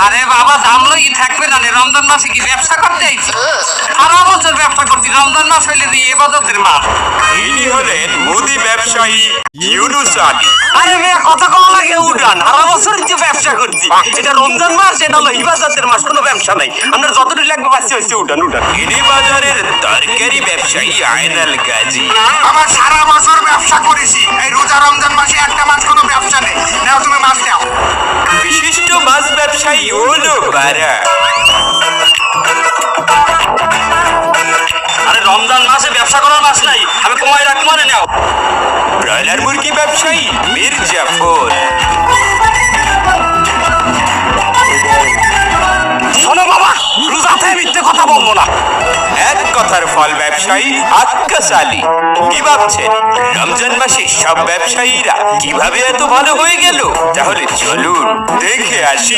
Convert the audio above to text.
আরে বাবা জানলো কি থাকবে না রমজান মাসে কি ব্যবসা করতে আইছি? সারা বছর ব্যবসা করছি, রমজান মাস হইলে দিয়ে ইবাদতের মাস। ইনি হলেন মুদি ব্যবসায়ী ইউনুস আলী। আরে মেয়ে কথা কম লাগে উঠান, সারা বছর যে ব্যবসা করছি, এটা রমজান মাস, এটা হলো ইবাদতের মাস, কোনো ব্যবসা নাই। আমরা যতটুকু লাগবে পাচ্ছি হচ্ছে উঠান উঠান। ইনি বাজারের তরকারি ব্যবসায়ী আয়নাল গাজী। আমার সারা বছর ব্যবসা করেছি, এই রোজা রমজান মাসে একটা মাস কোনো ব্যবসা নেই। নাও তুমি মাছ নাও। বিশিষ্ট মাছ ব্যবসায়ী হলো বারা। আরে রমজান মাসে ব্যবসা করার মাস নাই, আমি কমাই রাখবো না। নাও। ব্রয়লার মুরগি ব্যবসায়ী মির্জাফর। শোনো বাবা, রোজাতে মিথ্যে কথা বলবো না। এক কথার ফল ব্যবসায়ী আক্কাস আলী। কি ভাবছেন রমজান মাসে সব ব্যবসায়ীরা কিভাবে এত ভালো হয়ে গেল? তাহলে চলুন দেখে আসি।